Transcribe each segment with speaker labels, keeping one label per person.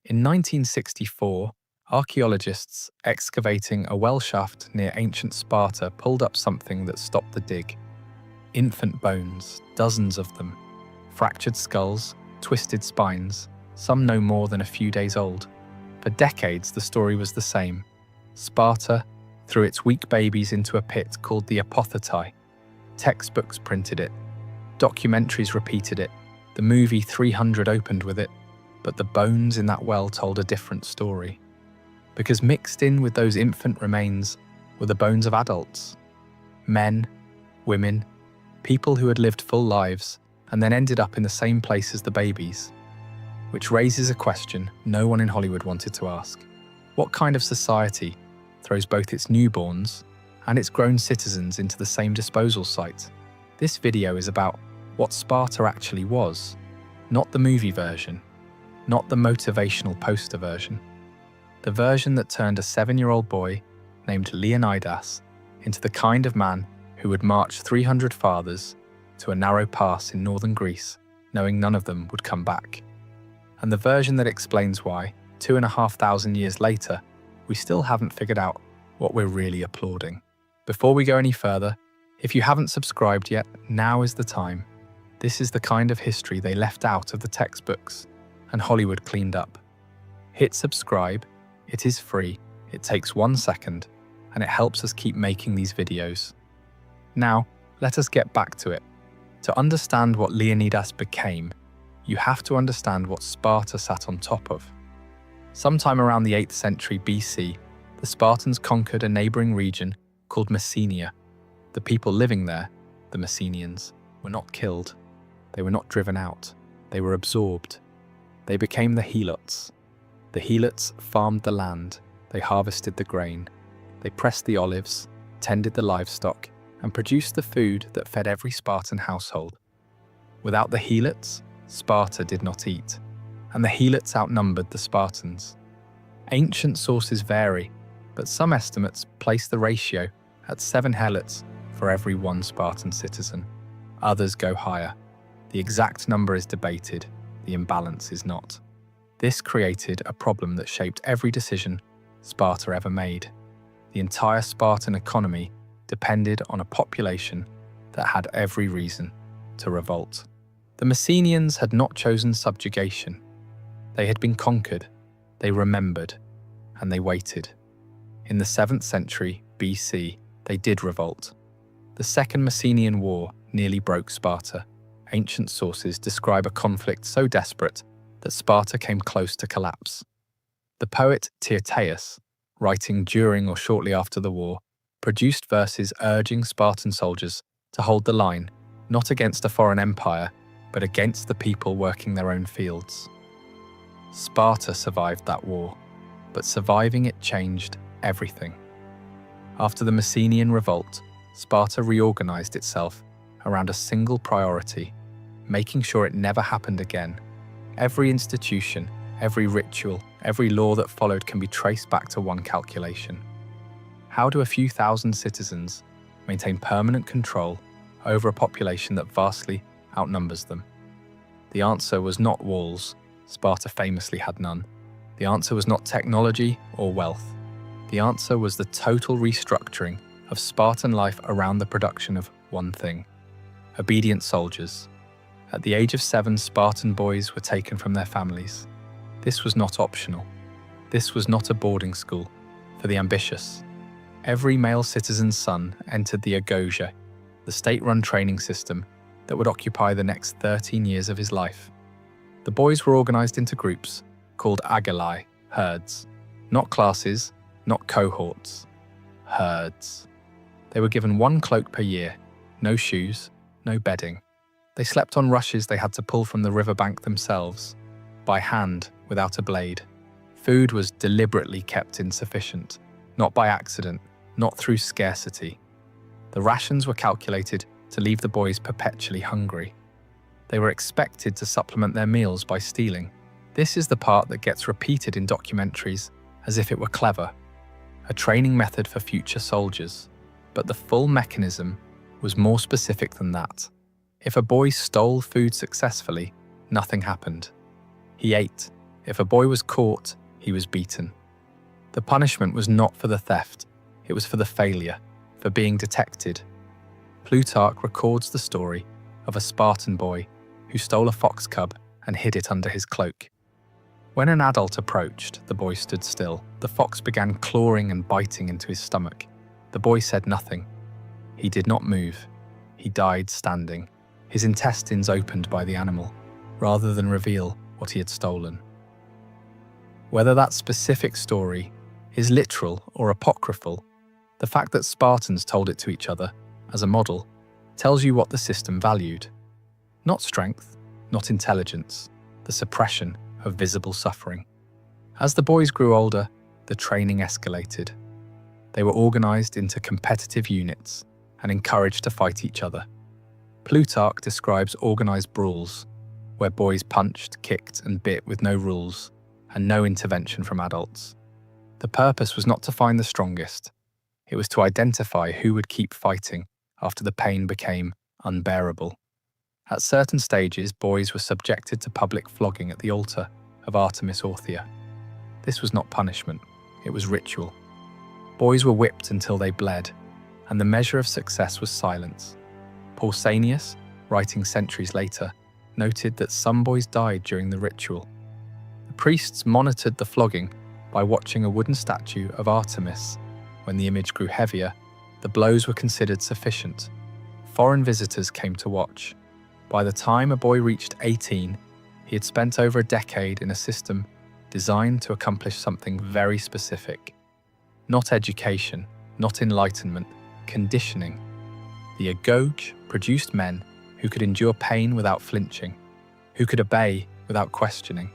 Speaker 1: In 1964, archaeologists excavating a well shaft near ancient Sparta pulled up something that stopped the dig. Infant bones, dozens of them. Fractured skulls, twisted spines, some no more than a few days old. For decades, the story was the same. Sparta threw its weak babies into a pit called the apothetai. Textbooks printed it. Documentaries repeated it. The movie 300 opened with it. But the bones in that well told a different story. Because mixed in with those infant remains were the bones of adults. Men, women, people who had lived full lives and then ended up in the same place as the babies. Which raises a question no one in Hollywood wanted to ask. What kind of society throws both its newborns and its grown citizens into the same disposal site? This video is about what Sparta actually was, not the movie version, not the motivational poster version. The version that turned a 7-year-old boy named Leonidas into the kind of man who would march 300 fathers to a narrow pass in northern Greece, knowing none of them would come back. And the version that explains why, 2,500 years later, we still haven't figured out what we're really applauding. Before we go any further, if you haven't subscribed yet, now is the time. This is the kind of history they left out of the textbooks and Hollywood cleaned up. Hit subscribe, it is free, it takes 1 second, and it helps us keep making these videos. Now, let us get back to it. To understand what Leonidas became, you have to understand what Sparta sat on top of. Sometime around the 8th century BC, the Spartans conquered a neighboring region called Messenia. The people living there, the Messenians, were not killed. They were not driven out. They were absorbed. They became the helots. The helots farmed the land. They harvested the grain. They pressed the olives, tended the livestock, and produced the food that fed every Spartan household. Without the helots, Sparta did not eat, and the helots outnumbered the Spartans. Ancient sources vary, but some estimates place the ratio at 7 helots for every 1 Spartan citizen. Others go higher. The exact number is debated, the imbalance is not. This created a problem that shaped every decision Sparta ever made. The entire Spartan economy depended on a population that had every reason to revolt. The Messenians had not chosen subjugation. They had been conquered, they remembered, and they waited. In the 7th century BC, they did revolt. The Second Messenian War nearly broke Sparta. Ancient sources describe a conflict so desperate that Sparta came close to collapse. The poet Tyrtaeus, writing during or shortly after the war, produced verses urging Spartan soldiers to hold the line, not against a foreign empire, but against the people working their own fields. Sparta survived that war, but surviving it changed everything. After the Messenian revolt, Sparta reorganized itself around a single priority, making sure it never happened again. Every institution, every ritual, every law that followed can be traced back to one calculation. How do a few thousand citizens maintain permanent control over a population that vastly outnumbers them? The answer was not walls. Sparta famously had none. The answer was not technology or wealth. The answer was the total restructuring of Spartan life around the production of one thing: obedient soldiers. At the age of 7, Spartan boys were taken from their families. This was not optional. This was not a boarding school for the ambitious. Every male citizen's son entered the Agoge, the state-run training system that would occupy the next 13 years of his life. The boys were organized into groups called Agoge, herds. Not classes, not cohorts. Herds. They were given 1 cloak per year, no shoes, no bedding. They slept on rushes they had to pull from the riverbank themselves, by hand, without a blade. Food was deliberately kept insufficient, not by accident, not through scarcity. The rations were calculated to leave the boys perpetually hungry. They were expected to supplement their meals by stealing. This is the part that gets repeated in documentaries as if it were clever, a training method for future soldiers. But the full mechanism was more specific than that. If a boy stole food successfully, nothing happened. He ate, If a boy was caught, he was beaten. The punishment was not for the theft, it was for the failure, for being detected. Plutarch records the story of a Spartan boy who stole a fox cub and hid it under his cloak. When an adult approached, the boy stood still. The fox began clawing and biting into his stomach. The boy said nothing. He did not move. He died standing, his intestines opened by the animal, rather than reveal what he had stolen. Whether that specific story is literal or apocryphal, the fact that Spartans told it to each other as a model tells you what the system valued. Not strength, not intelligence, the suppression of visible suffering. As the boys grew older, the training escalated. They were organized into competitive units and encouraged to fight each other. Plutarch describes organized brawls, where boys punched, kicked, and bit with no rules and no intervention from adults. The purpose was not to find the strongest. It was to identify who would keep fighting after the pain became unbearable. At certain stages, boys were subjected to public flogging at the altar of Artemis Orthia. This was not punishment, it was ritual. Boys were whipped until they bled, and the measure of success was silence. Pausanias, writing centuries later, noted that some boys died during the ritual. The priests monitored the flogging by watching a wooden statue of Artemis. When the image grew heavier, the blows were considered sufficient. Foreign visitors came to watch. By the time a boy reached 18, he had spent over a decade in a system designed to accomplish something very specific. Not education, not enlightenment, conditioning. The Agoge produced men who could endure pain without flinching, who could obey without questioning,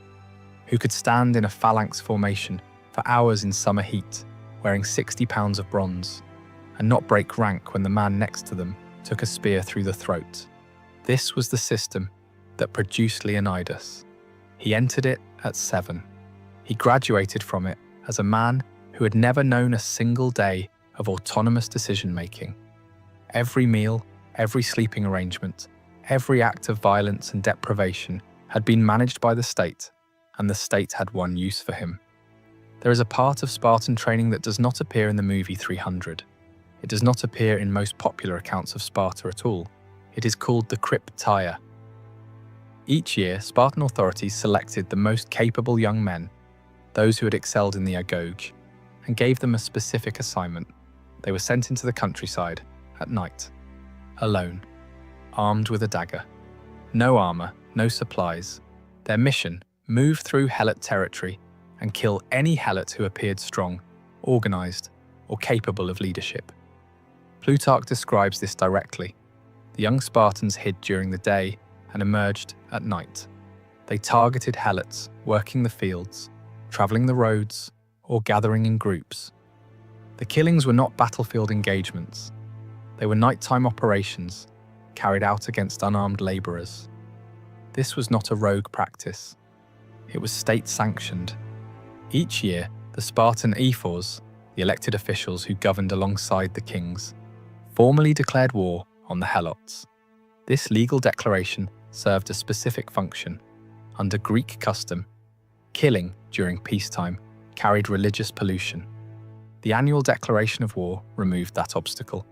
Speaker 1: who could stand in a phalanx formation for hours in summer heat, wearing 60 pounds of bronze, and not break rank when the man next to them took a spear through the throat. This was the system that produced Leonidas. He entered it at 7. He graduated from it as a man who had never known a single day of autonomous decision-making. Every meal, every sleeping arrangement, every act of violence and deprivation had been managed by the state, and the state had one use for him. There is a part of Spartan training that does not appear in the movie 300. It does not appear in most popular accounts of Sparta at all. It is called the Krypteia. Each year, Spartan authorities selected the most capable young men, those who had excelled in the Agoge, and gave them a specific assignment. They were sent into the countryside at night, alone, armed with a dagger. No armor, no supplies. Their mission: move through Helot territory and kill any Helot who appeared strong, organized, or capable of leadership. Plutarch describes this directly. The young Spartans hid during the day and emerged at night. They targeted Helots, working the fields, traveling the roads, or gathering in groups. The killings were not battlefield engagements. They were nighttime operations carried out against unarmed laborers. This was not a rogue practice. It was state-sanctioned. Each year, the Spartan ephors, the elected officials who governed alongside the kings, formally declared war on the Helots. This legal declaration served a specific function. Under Greek custom, killing during peacetime carried religious pollution. The annual declaration of war removed that obstacle.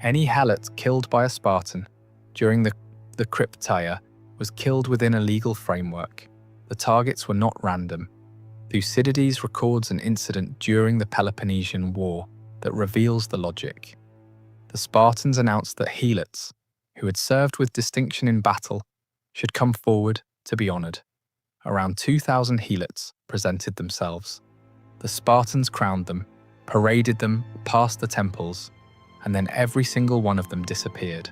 Speaker 1: Any Helot killed by a Spartan during the Krypteia was killed within a legal framework. The targets were not random. Thucydides records an incident during the Peloponnesian War that reveals the logic. The Spartans announced that Helots, who had served with distinction in battle, should come forward to be honored. Around 2,000 Helots presented themselves. The Spartans crowned them, paraded them past the temples, and then every single one of them disappeared.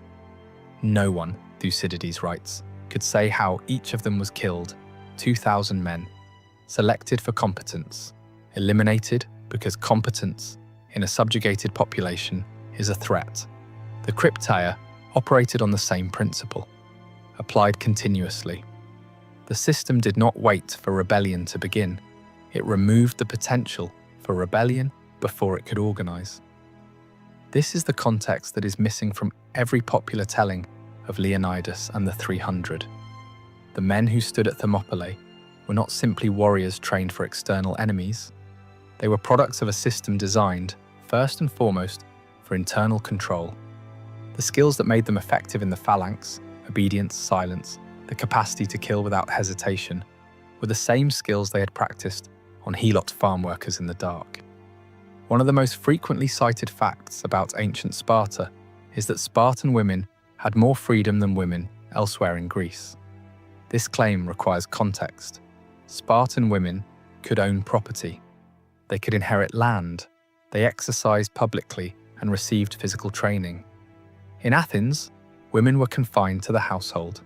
Speaker 1: No one, Thucydides writes, could say how each of them was killed. 2,000 men, selected for competence, eliminated because competence in a subjugated population is a threat. The Krypteia operated on the same principle, applied continuously. The system did not wait for rebellion to begin. It removed the potential for rebellion before it could organize. This is the context that is missing from every popular telling of Leonidas and the 300. The men who stood at Thermopylae, were not simply warriors trained for external enemies. They were products of a system designed, first and foremost, for internal control. The skills that made them effective in the phalanx, obedience, silence, the capacity to kill without hesitation, were the same skills they had practiced on helot farm workers in the dark. One of the most frequently cited facts about ancient Sparta is that Spartan women had more freedom than women elsewhere in Greece. This claim requires context. Spartan women could own property. They could inherit land. They exercised publicly and received physical training. In Athens, women were confined to the household.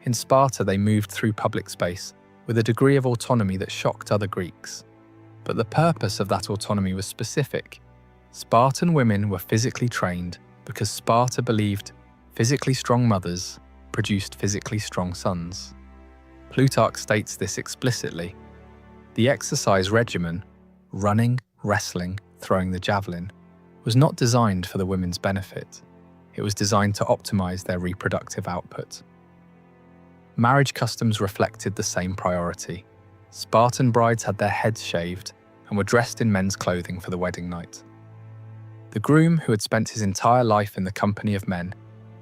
Speaker 1: In Sparta, they moved through public space with a degree of autonomy that shocked other Greeks. But the purpose of that autonomy was specific. Spartan women were physically trained because Sparta believed physically strong mothers produced physically strong sons. Plutarch states this explicitly. The exercise regimen, running, wrestling, throwing the javelin, was not designed for the women's benefit. It was designed to optimize their reproductive output. Marriage customs reflected the same priority. Spartan brides had their heads shaved and were dressed in men's clothing for the wedding night. The groom, who had spent his entire life in the company of men,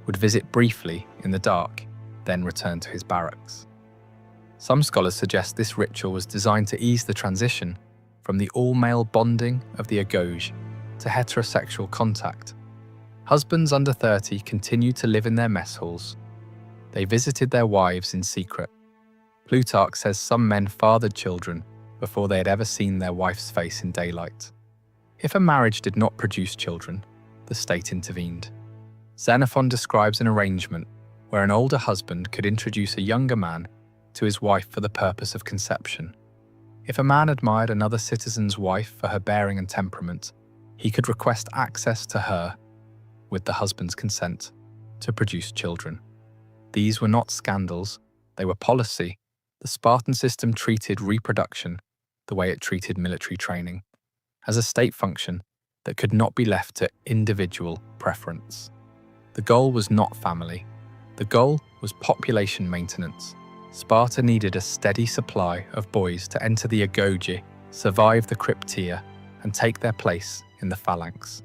Speaker 1: would visit briefly in the dark, then return to his barracks. Some scholars suggest this ritual was designed to ease the transition from the all-male bonding of the Agoge to heterosexual contact. Husbands under 30 continued to live in their mess halls. They visited their wives in secret. Plutarch says some men fathered children before they had ever seen their wife's face in daylight. If a marriage did not produce children, the state intervened. Xenophon describes an arrangement where an older husband could introduce a younger man to his wife for the purpose of conception. If a man admired another citizen's wife for her bearing and temperament, he could request access to her, with the husband's consent, to produce children. These were not scandals, they were policy. The Spartan system treated reproduction the way it treated military training, as a state function that could not be left to individual preference. The goal was not family. The goal was population maintenance. Sparta needed a steady supply of boys to enter the Agoge, survive the Krypteia, and take their place in the phalanx.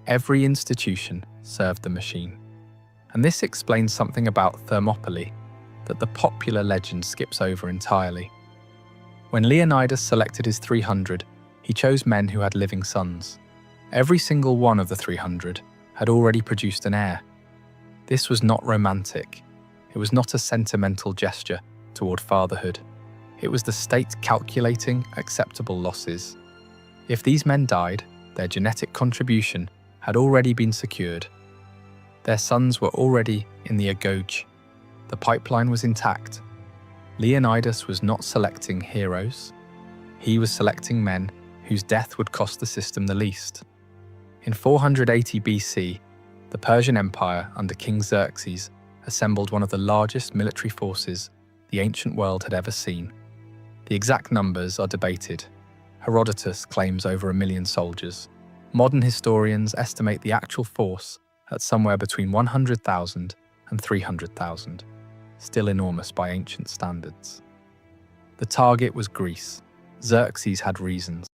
Speaker 1: Every institution served the machine. And this explains something about Thermopylae that the popular legend skips over entirely. When Leonidas selected his 300, he chose men who had living sons. Every single one of the 300 had already produced an heir. This was not romantic. It was not a sentimental gesture toward fatherhood. It was the state calculating acceptable losses. If these men died, their genetic contribution had already been secured. Their sons were already in the Agoge. The pipeline was intact. Leonidas was not selecting heroes. He was selecting men whose death would cost the system the least. In 480 BC, the Persian Empire under King Xerxes assembled one of the largest military forces the ancient world had ever seen. The exact numbers are debated. Herodotus claims over 1 million soldiers. Modern historians estimate the actual force at somewhere between 100,000 and 300,000, still enormous by ancient standards. The target was Greece. Xerxes had reasons.